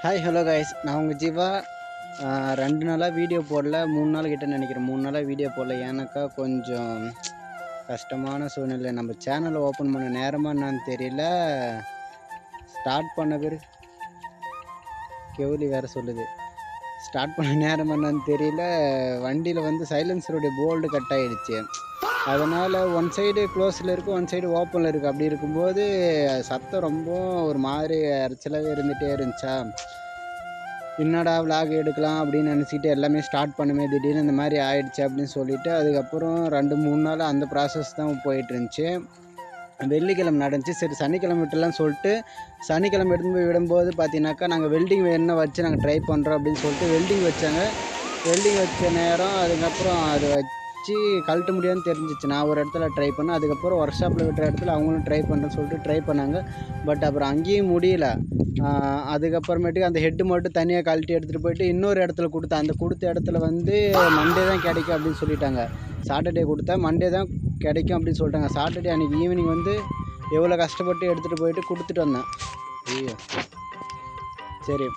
Hi hello guys, நான் உங்கள் ஜீவா. 2 நாளாக வீடியோ போடல, 3 நாள் கிட்ட நினைக்கிறேன். 3 நாளாக வீடியோ போடல. ஏன்னாக்கா கொஞ்சம் கஷ்டமான சூழ்நிலை. நம்ம சேனலை ஓப்பன் பண்ண நேரமாக என்னான்னு தெரியல. ஸ்டார்ட் பண்ண பிறகு கெவுலி வேறு சொல்லுது. ஸ்டார்ட் பண்ண நேரமாக என்னான்னு தெரியல. வண்டியில் வந்து சைலன்சருடைய போல்டு கட் ஆகிடுச்சு. அதனால் ஒன் சைடு க்ளோஸில் இருக்குது, ஒன் சைடு ஓப்பனில் இருக்குது. அப்படி இருக்கும்போது சத்தம் ரொம்ப ஒரு மாதிரி இறைச்சலாகவே இருந்துகிட்டே இருந்துச்சா. என்னடா விலாக் எடுக்கலாம் அப்படின்னு நினச்சிக்கிட்டு எல்லாமே ஸ்டார்ட் பண்ணுமே, திடீர்னு இந்த மாதிரி ஆயிடுச்சு அப்படின்னு சொல்லிவிட்டு அதுக்கப்புறம் 2-3 நாள் அந்த ப்ராசஸ் தான் போயிட்டு இருந்துச்சு. வெள்ளிக்கிழமை நடந்துச்சு. சரி சனிக்கிழமை விட்டுலாம் சொல்லிட்டு சனிக்கிழமை எடுத்து போய் விடும்போது பார்த்தீங்கன்னாக்கா, நாங்கள் வெல்டிங் வேணும்னா வச்சு நாங்கள் ட்ரை பண்ணுறோம் அப்படின்னு சொல்லிட்டு வெல்டிங் வச்சாங்க. வெல்டிங் வச்ச நேரம் அதுக்கப்புறம் அதை வச்சு கழட்ட முடியாதுன்னு தெரிஞ்சிச்சு. நான் ஒரு இடத்துல ட்ரை பண்ணேன். அதுக்கப்புறம் ஒர்க் ஷாப்பில் விட்டுற இடத்துல அவங்களும் ட்ரை பண்ணுறேன்னு சொல்லிட்டு ட்ரை பண்ணாங்க. பட் அப்புறம் அங்கேயும் முடியல. அதுக்கப்புறமேட்டுக்கு அந்த ஹெட்டு மட்டும் தனியாக கழட்டி எடுத்துகிட்டு போயிட்டு இன்னொரு இடத்துல கொடுத்தேன். அந்த கொடுத்த இடத்துல வந்து மண்டே தான் கிடைக்கும் அப்படின்னு சொல்லிட்டாங்க. சாட்டர்டே கொடுத்தா மண்டே தான் கிடைக்கும் அப்படின்னு சொல்லிட்டாங்க. சாட்டர்டே அன்றைக்கி ஈவினிங் வந்து எவ்வளோ கஷ்டப்பட்டு எடுத்துகிட்டு போயிட்டு கொடுத்துட்டு வந்தேன். ஐயோ, சரி.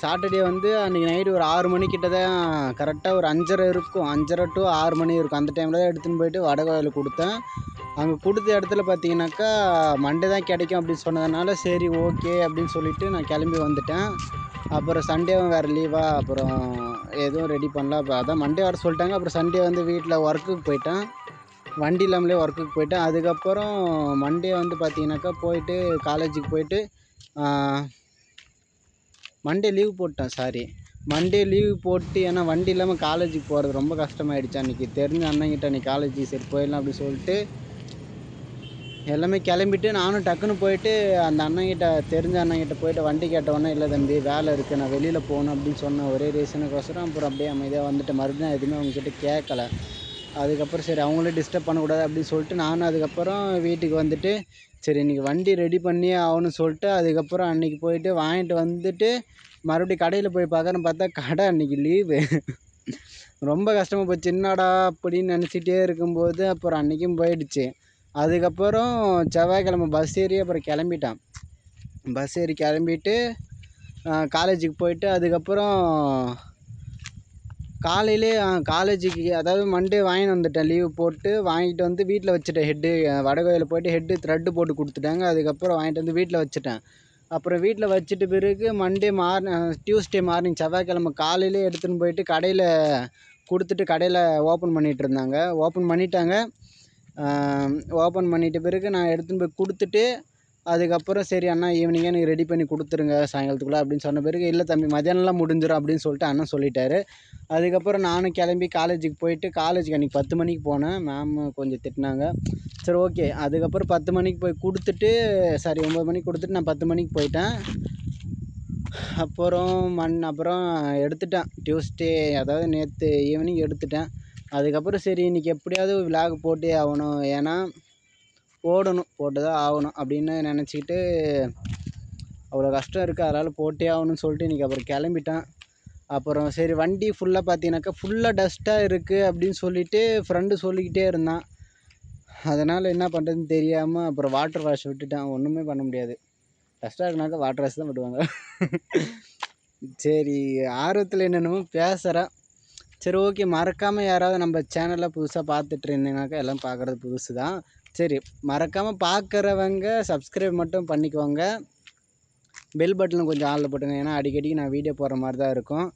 சாட்டர்டே வந்து அன்றைக்கி நைட்டு ஒரு 6 மணிக்கிட்ட தான், கரெக்டாக ஒரு 5:30 இருக்கும். 5:30 to 6 மணி இருக்கும். அந்த டைமில் தான் எடுத்துன்னு போயிட்டு வடகோயில் கொடுத்தேன். அங்கே கொடுத்த இடத்துல பார்த்தீங்கன்னாக்கா மண்டே தான் கிடைக்கும் அப்படின்னு சொன்னதுனால சரி ஓகே அப்படின்னு சொல்லிவிட்டு நான் கிளம்பி வந்துட்டேன். அப்புறம் சண்டேவும் வேறு லீவா, அப்புறம் எதுவும் ரெடி பண்ணல. அப்போ அதான் மண்டே வர சொல்லிட்டாங்க. அப்புறம் சண்டே வந்து வீட்டில் ஒர்க்குக்கு போயிட்டேன். வண்டி இல்லாமலே ஒர்க்குக்கு போயிட்டேன். அதுக்கப்புறம் மண்டே வந்து பார்த்தீங்கன்னாக்கா போயிட்டு காலேஜுக்கு போயிட்டு மண்டே லீவ் போட்டேன். மண்டே லீவ் போட்டு, ஏன்னா வண்டி இல்லாமல் காலேஜுக்கு போகிறது ரொம்ப கஷ்டமாயிடுச்சு. அன்றைக்கி தெரிஞ்ச அண்ணங்கிட்ட அன்றைக்கி காலேஜுக்கு சரி போயிடலாம் அப்படி சொல்லிட்டு எல்லாமே கிளம்பிட்டு நானும் டக்குன்னு போயிட்டு அந்த அண்ணங்கிட்ட, தெரிஞ்ச அண்ணங்கிட்ட போயிட்டு வண்டி கேட்டவொடனே, இல்லை தம்பி வேலை இருக்குது, நான் வெளியில் போகணும் அப்படின்னு சொன்ன ஒரே ரீசனுக்கோசரம் அப்புறம் அப்படியே அமைதியாக வந்துட்டு மறுபடியும் நான் எதுவுமே அவங்கக்கிட்ட கேட்கல. அதுக்கப்புறம் சரி அவங்களே டிஸ்டர்ப் பண்ணக்கூடாது அப்படின்னு சொல்லிட்டு நானும் அதுக்கப்புறம் வீட்டுக்கு வந்துட்டு சரி இன்றைக்கி வண்டி ரெடி பண்ணியே ஆகணும்னு சொல்லிட்டு அதுக்கப்புறம் அன்றைக்கி போயிட்டு வாங்கிட்டு வந்துட்டு மறுபடியும் கடையில் போய் பார்க்குறேன்னு பார்த்தா கடை அன்றைக்கி லீவு. ரொம்ப கஷ்டமாக போச்சு. என்னடா அப்படின்னு நினச்சிட்டே இருக்கும்போது அப்புறம் அன்றைக்கும் போயிடுச்சு. அதுக்கப்புறம் செவ்வாய்க்கிழமை பஸ் ஏறி அப்புறம் கிளம்பிட்டான். பஸ் ஏறி கிளம்பிட்டு காலேஜுக்கு போயிட்டு அதுக்கப்புறம் காலையிலே காலேஜுக்கு, அதாவது மண்டே வாங்கிட்டு வந்துட்டேன். லீவு போட்டு வாங்கிட்டு வந்து வீட்டில் வச்சுட்டேன். ஹெட்டு வடகோயிலில் போயிட்டு ஹெட்டு த்ரெட்டு போட்டு கொடுத்துட்டாங்க. அதுக்கப்புறம் வாங்கிட்டு வந்து வீட்டில் வச்சுட்டேன். அப்புறம் வீட்டில் வச்சுட்டு பிறகு டியூஸ்டே மார்னிங் செவ்வாய்க்கிழமை காலையிலே எடுத்துன்னு போயிட்டு கடையில் கொடுத்துட்டு கடையில் ஓப்பன் பண்ணிகிட்ருந்தாங்க. ஓப்பன் பண்ணிட்டாங்க. ஓப்பன் பண்ணிட்ட பிறகு நான் எடுத்துன்னு போய் கொடுத்துட்டு அதுக்கப்புறம் சரி அண்ணா ஈவினிங்கே எனக்கு ரெடி பண்ணி கொடுத்துருங்க சாயங்காலத்துக்குள்ளே அப்படின்னு சொன்ன பிறகு, இல்லை தம்பி மதியானம்லாம் முடிஞ்சிடும் அப்படின்னு சொல்லிட்டு அண்ணன் சொல்லிட்டாரு. அதுக்கப்புறம் நானும் கிளம்பி காலேஜுக்கு போயிட்டு, காலேஜுக்கு அன்றைக்கி 10 மணிக்கு போனேன். மேம் கொஞ்சம் திட்டினாங்க. சரி ஓகே. அதுக்கப்புறம் 10 மணிக்கு போய் கொடுத்துட்டு 9 மணிக்கு கொடுத்துட்டு நான் 10 மணிக்கு போயிட்டேன். அப்புறம் எடுத்துட்டேன். டியூஸ்டே, அதாவது நேற்று ஈவினிங் எடுத்துட்டேன். அதுக்கப்புறம் சரி இன்றைக்கி எப்படியாவது விலாக் போட்டே ஆகணும், ஏன்னா போட்டு தான் ஆகணும் அப்படின்னு நினச்சிக்கிட்டு அவ்வளோ கஷ்டம் இருக்குது, அதனால் போட்டே ஆகணும்னு சொல்லிட்டு இன்றைக்கி அப்புறம் கிளம்பிட்டேன். அப்புறம் சரி வண்டி ஃபுல்லாக பார்த்தீங்கன்னாக்கா ஃபுல்லாக டஸ்ட்டாக இருக்குது அப்படின்னு சொல்லிவிட்டு ஃப்ரெண்டு சொல்லிக்கிட்டே இருந்தான். அதனால் என்ன பண்ணுறதுன்னு தெரியாமல் அப்புறம் வாட்டர் வாஷ் விட்டுட்டேன். ஒன்றுமே பண்ண முடியாது. டஸ்ட்டாக இருக்குனாக்கா வாட்டர் வாஷ் தான் விடுவாங்க. சரி, ஆர்வத்தில் என்னென்னமோ பேசுகிறேன். சரி ஓகே. மறக்காமல் யாராவது நம்ம சேனலை புதுசாக பார்த்துட்டு இருந்தீங்கனாக்கா, எல்லாம் பார்க்குறது புதுசு தான். சரி, மறக்காமல் பார்க்குறவங்க சப்ஸ்கிரைப் மட்டும் பண்ணிக்கோங்க. பெல் பட்டனை கொஞ்சம் ஆளில் போட்டுங்க, ஏன்னா அடிக்கடிக்கு நான் வீடியோ போடுற மாதிரி தான் இருக்கும்.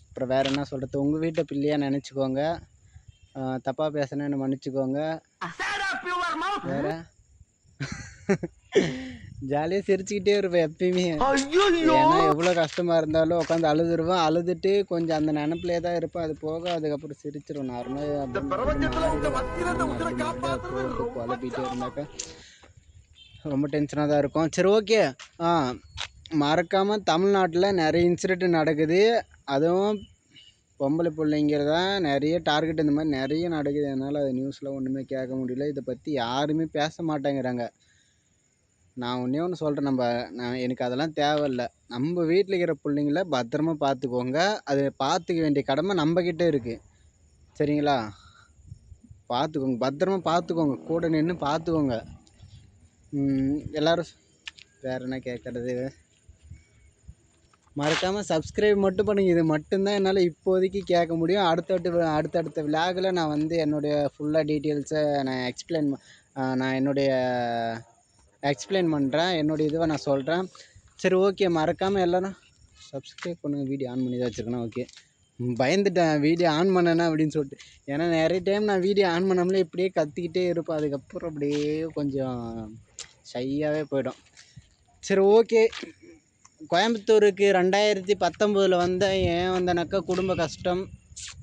அப்புறம் வேறு என்ன சொல்கிறது, உங்கள் வீட்டை பிள்ளையாக நினச்சிக்கோங்க. தப்பாக பேசுனேன்னு மன்னிச்சிக்கோங்க. வேறு ஜாலியாக சிரிச்சுக்கிட்டே இருப்பேன் எப்பயுமே. ஏன்னா எவ்வளோ கஷ்டமாக இருந்தாலும் உட்காந்து அழுதுருவேன். அழுதுட்டு கொஞ்சம் அந்த நினப்பிலே தான் இருப்பேன். அது போக அதுக்கப்புறம் சிரிச்சிடும். நார்மலாக குழப்பிட்டே இருந்தாக்கா ரொம்ப டென்ஷனாக தான் இருக்கும். சரி ஓகே. மறக்காமல் தமிழ்நாட்டில் நிறைய இன்சிடென்ட் நடக்குது. அதுவும் பொம்பளை பிள்ளைங்க தான் நிறைய டார்கெட், இந்த மாதிரி நிறைய நடக்குது. அதனால் அது நியூஸில் ஒன்றுமே கேட்க முடியல. இதை பற்றி யாருமே பேச மாட்டேங்கிறாங்க. நான் ஒன்றே ஒன்று சொல்கிறேன், எனக்கு அதெல்லாம் தேவையில்ல. நம்ம வீட்டில் இருக்கிற பிள்ளைங்கள பத்திரமா பார்த்துக்கோங்க. அது பார்த்துக்க வேண்டிய கடமை நம்மக்கிட்ட இருக்குது. சரிங்களா? பார்த்துக்கோங்க, பத்திரமா பார்த்துக்கோங்க, கூட நின்று பார்த்துக்கோங்க. எல்லோரும் வேறு என்ன கேட்குறது, மறக்காமல் சப்ஸ்கிரைப் மட்டும் பண்ணுங்கள். இது மட்டும்தான் என்னால் இப்போதைக்கு கேட்க முடியும். அடுத்தடுத்த விலாகில் நான் வந்து என்னுடைய ஃபுல்லாக டீட்டெயில்ஸை நான் எக்ஸ்பிளைன் பண்ணுறேன். என்னுடைய இதுவை நான் சொல்கிறேன். சரி, ஓகே. மறக்காமல் எல்லோரும் சப்ஸ்கிரைப் பண்ணுங்கள். வீடியோ ஆன் பண்ணி தான் வச்சுருக்கேன். ஓகே, பயந்துட்டேன் வீடியோ ஆன் பண்ணேன்னா அப்படின்னு சொல்லிட்டு. ஏன்னா நிறைய டைம் நான் வீடியோ ஆன் பண்ணாமலே இப்படியே கத்திக்கிட்டே இருப்பேன். அதுக்கப்புறம் அப்படியே கொஞ்சம் ஷையாகவே போயிடும். சரி, ஓகே. கோயம்புத்தூருக்கு 2019 வந்தேன். ஏன் வந்தேனாக்கா குடும்ப கஷ்டம்,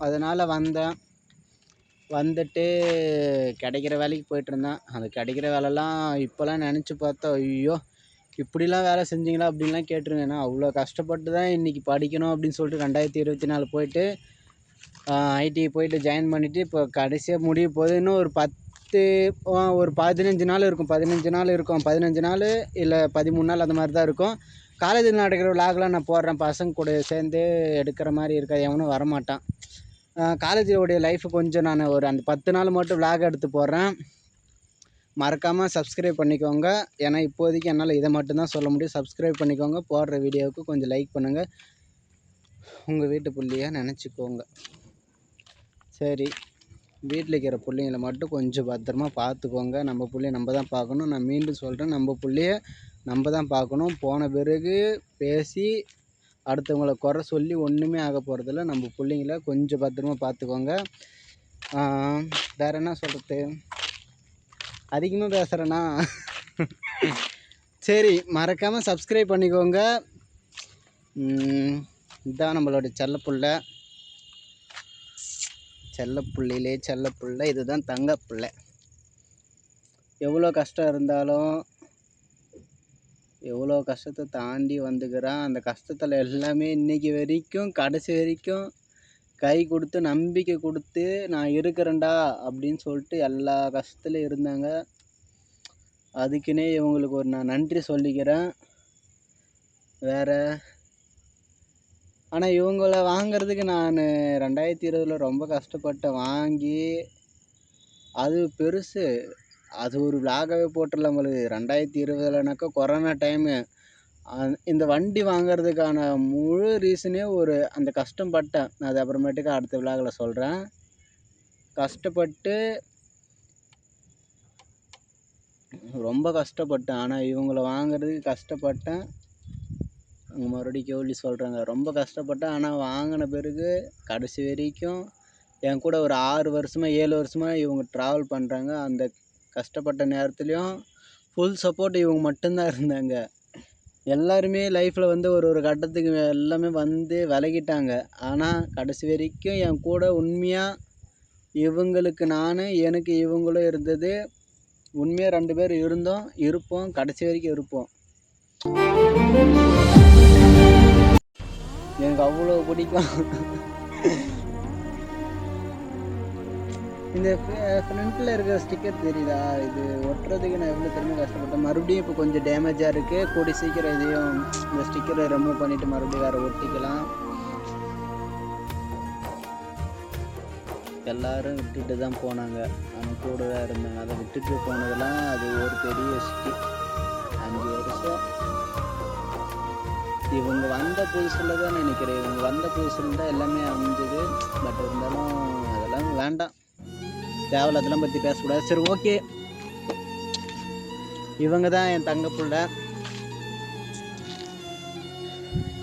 அதனால் வந்தேன். வந்துட்டு கிடைக்கிற வேலைக்கு போயிட்டுருந்தேன். அந்த கிடைக்கிற வேலைலாம் இப்போலாம் நினச்சி பார்த்தா ஐயோ இப்படிலாம் வேலை செஞ்சிங்களா அப்படின்லாம் கேட்டுருங்க. ஏன்னா அவ்வளோ கஷ்டப்பட்டு தான் இன்றைக்கி படிக்கணும் அப்படின்னு சொல்லிட்டு 2024 போயிட்டு ஐடி போயிட்டு ஜாயின் பண்ணிவிட்டு இப்போ கடைசியாக முடிய போகுது. இன்னும் ஒரு 15 நாள் இருக்கும். 15 நாள் இல்லை 13 நாள் அந்த மாதிரி தான் இருக்கும். காலேஜில் நடக்கிற விலாக்லாம் நான் போடுறேன். பசங்க கூட சேர்ந்து எடுக்கிற மாதிரி இருக்காது, எவனும் வரமாட்டான். காலேஜோடைய லைஃப் கொஞ்சம் நான் அந்த 10 நாள் மட்டும் விலாக் எடுத்து போடுறேன். மறக்காமல் சப்ஸ்கிரைப் பண்ணிக்கோங்க. ஏன்னா இப்போதைக்கு என்னால் இதை மட்டும்தான் சொல்ல முடியும். சப்ஸ்கிரைப் பண்ணிக்கோங்க. போடுற வீடியோவுக்கு கொஞ்சம் லைக் பண்ணுங்கள். உங்கள் வீட்டு புள்ளியாக நினச்சிக்கோங்க. சரி, வீட்டில் இருக்கிற பிள்ளைங்களை மட்டும் கொஞ்சம் பத்திரமா பார்த்துக்கோங்க. நம்ம பிள்ளைய நம்ம தான் பார்க்கணும். நான் மீண்டும் சொல்கிறேன், நம்ம பிள்ளைய நம்ம தான் பார்க்கணும். போன பிறகு பேசி அடுத்தவங்களை குறை சொல்லி ஒன்றுமே ஆக போகிறதில்ல. நம்ம பிள்ளைங்கள கொஞ்சம் பத்திரமா பார்த்துக்கோங்க. வேறு என்ன சொல்கிறது, அதிகமாக பேசுகிறேன்னா சரி, மறக்காமல் சப்ஸ்கிரைப் பண்ணிக்கோங்க. இதுதான் நம்மளோட செல்லப்புள்ளை இதுதான் தங்கப்புள்ளை. எவ்வளோ கஷ்டம் இருந்தாலும் எவ்வளோ கஷ்டத்தை தாண்டி வந்துக்கிறான். அந்த கஷ்டத்தில் எல்லாமே இன்றைக்கி வரைக்கும் கடைசி வரைக்கும் கை கொடுத்து நம்பிக்கை கொடுத்து நான் இருக்கிறேன்டா அப்படின்னு சொல்லிட்டு எல்லா கஷ்டத்துலையும் இருந்தாங்க. அதுக்குன்னே இவங்களுக்கு ஒரு நான் நன்றி சொல்லிக்கிறேன். வேறு ஆனால் இவங்கள வாங்கிறதுக்கு நான் 2020 ரொம்ப கஷ்டப்பட்டேன். வாங்கி அது பெருசு, அது ஒரு விலாகவே போட்டுடலாம் உங்களுக்கு. 2020னாக்கா கொரோனா டைமு. இந்த வண்டி வாங்கிறதுக்கான முழு ரீசனே அந்த கஷ்டப்பட்டேன். அது அப்புறமேட்டுக்கு அடுத்த விலாகில் சொல்கிறேன். கஷ்டப்பட்டு ரொம்ப கஷ்டப்பட்டேன். ஆனால் இவங்கள வாங்கிறதுக்கு கஷ்டப்பட்டேன். அவங்க மறுபடியும் கேள்வி சொல்கிறாங்க. ரொம்ப கஷ்டப்பட்டேன். ஆனால் வாங்கின பிறகு கடைசி வரைக்கும் என் கூட ஒரு 6 வருஷமாக 7 வருஷமாக இவங்க ட்ராவல் பண்ணுறாங்க. அந்த கஷ்டப்பட்ட நேரத்துலையும் ஃபுல் சப்போர்ட் இவங்க மட்டும்தான் இருந்தாங்க. எல்லாருமே லைஃப்பில் வந்து ஒரு கட்டத்துக்கு எல்லாமே வந்து விலகிட்டாங்க. ஆனால் கடைசி வரைக்கும் என் கூட உண்மையாக இவங்களுக்கு எனக்கு இவங்களும் இருந்தது. உண்மையாக 2 பேர் இருப்போம், கடைசி வரைக்கும் இருப்போம். எனக்கு அவ்வளோ பிடிக்கும். இந்த ஃப்ரண்ட்டில் இருக்கிற ஸ்டிக்கர் தெரியுதா, இது ஒட்டுறதுக்கு நான் எவ்வளோ திரும்ப கஷ்டப்பட்டேன். மறுபடியும் இப்போ கொஞ்சம் டேமேஜாக இருக்குது. கூடி சீக்கிரம் இதையும் இந்த ஸ்டிக்கரை ரிமூவ் பண்ணிவிட்டு மறுபடியும் வேறு ஒட்டிக்கலாம். எல்லோரும் விட்டுட்டு தான் போனாங்க. அவங்க கூட தான் இருந்தாங்க. அதை விட்டுட்டு போனதெல்லாம் அது ஒரு பெரிய ஹிஸ்ட்ரி. 5 வருஷம் இவங்க வந்த புதுசில் தான் நினைக்கிறேன். இவங்க வந்த புதுசில் தான் எல்லாமே அமைஞ்சது. பட் இருந்தாலும் அதெல்லாம் வேண்டாம், தேவையில்ல, அதெல்லாம் பற்றி பேசக்கூடாது. சரி, ஓகே. இவங்க தான் என் தங்கப்புள்ள.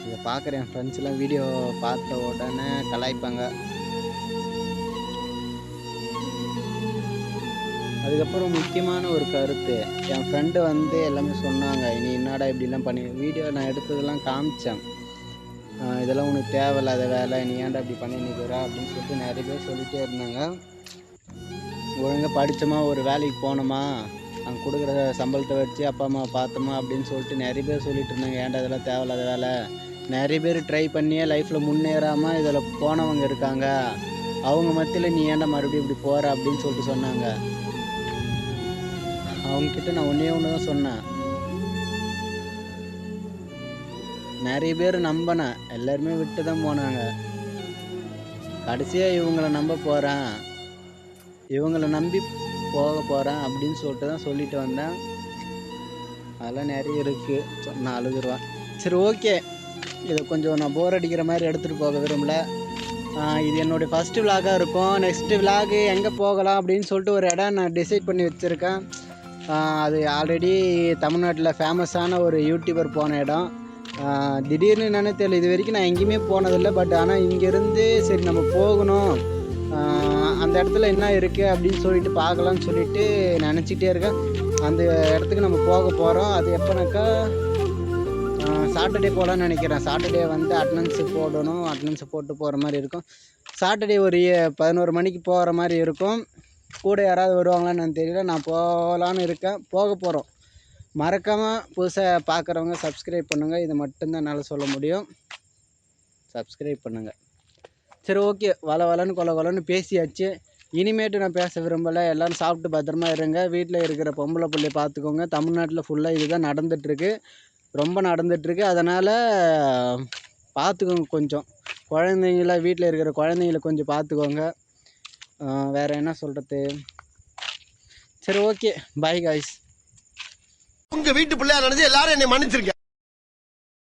இதை பார்க்குற என் ஃப்ரெண்ட்ஸ்லாம் வீடியோ பார்த்த உடனே கலாய்ப்பாங்க. அதுக்கப்புறம் முக்கியமான ஒரு கருத்து, என் ஃப்ரெண்டு வந்து எல்லாமே சொன்னாங்க, நீ என்னடா இப்படிலாம் பண்ணி வீடியோ நான் எடுத்ததெல்லாம் காமிச்சேன். இதெல்லாம் உனக்கு தேவையில்லாத வேலை, நீ ஏன்டா இப்படி பண்ணி நிற்கிறா அப்படின்னு சொல்லிட்டு நிறைய பேர் சொல்லிகிட்டே இருந்தாங்க. ஒழுங்காக படித்தோமா, ஒரு வேலைக்கு போனோமா, அங்கே கொடுக்குற சம்பளத்தை வச்சு அப்பா அம்மா பார்த்தோமா அப்படின்னு சொல்லிட்டு நிறைய பேர் சொல்லிட்டு இருந்தாங்க. ஏன்டா இதெல்லாம் தேவையில்லாத வேலை, நிறைய பேர் ட்ரை பண்ணியே லைஃப்பில் முன்னேறாமல் இதில் போனவங்க இருக்காங்க, அவங்க மத்தியில் நீ ஏன்டா மறுபடியும் இப்படி போகிற அப்படின்னு சொல்லிட்டு சொன்னாங்க. அவங்கக்கிட்ட நான் ஒன்றே ஒன்று தான் சொன்னேன். நிறைய பேர் நம்பினேன், எல்லாருமே விட்டு தான் போனாங்க. கடைசியாக இவங்கள நம்ப போகிறேன், இவங்கள நம்பி போக போகிறேன் அப்படின்னு சொல்லிட்டு தான் சொல்லிட்டு வந்தேன். அதெல்லாம் நிறைய இருக்குது, சொன்னால் அழுதுருவேன். சரி, ஓகே. இதை கொஞ்சம் நான் போர் அடிக்கிற மாதிரி எடுத்துகிட்டு போக விரும்பல. இது என்னுடைய ஃபஸ்ட்டு விலாகாக இருக்கும். நெக்ஸ்ட்டு விலாகு எங்கே போகலாம் அப்படின்னு சொல்லிட்டு ஒரு இடம் நான் டிசைட் பண்ணி வச்சுருக்கேன். அது ஆல்ரெடி தமிழ்நாட்டில் ஃபேமஸான ஒரு யூடியூபர் போன இடம். திடீர்னு என்னென்னு தெரியல, இது வரைக்கும் நான் எங்கேயுமே போனதில்லை. பட் ஆனால் இங்கேருந்து சரி நம்ம போகணும், அந்த இடத்துல என்ன இருக்குது அப்படின்னு சொல்லிட்டு பார்க்கலான்னு சொல்லிட்டு நினச்சிக்கிட்டே இருக்கேன். அந்த இடத்துக்கு நம்ம போக போகிறோம். அது எப்போனாக்கா சாட்டர்டே போகலான்னு நினைக்கிறேன். சாட்டர்டே வந்து அட்டனன்ஸு போடணும், அட்டனன்ஸு போட்டு போகிற மாதிரி இருக்கும். சாட்டர்டே ஒரு 11 மணிக்கு போகிற மாதிரி இருக்கும். கூட யாராவது வருவாங்களான்னு எனக்கு தெரியல. நான் போகலான்னு இருக்கேன், போக போகிறோம். மறக்காமல் புதுசாக பார்க்குறவங்க சப்ஸ்கிரைப் பண்ணுங்கள். இது மட்டும்தான் என்னால் சொல்ல முடியும். சப்ஸ்கிரைப் பண்ணுங்கள். சரி, ஓகே. வளன்னு கொலன்னு பேசியாச்சு. இனிமேட்டு நான் பேச விரும்பலை. எல்லோரும் சாப்பிட்டு பத்திரமா இருங்க. வீட்டில் இருக்கிற பொம்பளை பிள்ளைய பார்த்துக்கோங்க. தமிழ்நாட்டில் ஃபுல்லாக இதுதான் நடந்துகிட்ருக்கு, ரொம்ப நடந்துகிட்ருக்கு. அதனால் பார்த்துக்கோங்க. கொஞ்சம் குழந்தைங்கள, வீட்டில் இருக்கிற குழந்தைங்கள கொஞ்சம் பார்த்துக்கோங்க. வேறு என்ன சொல்கிறது? சரி, ஓகே. Bye guys. உங்கள் வீட்டு பிள்ளையா நினச்சி எல்லாரும் என்னை மன்னிச்சிருங்க.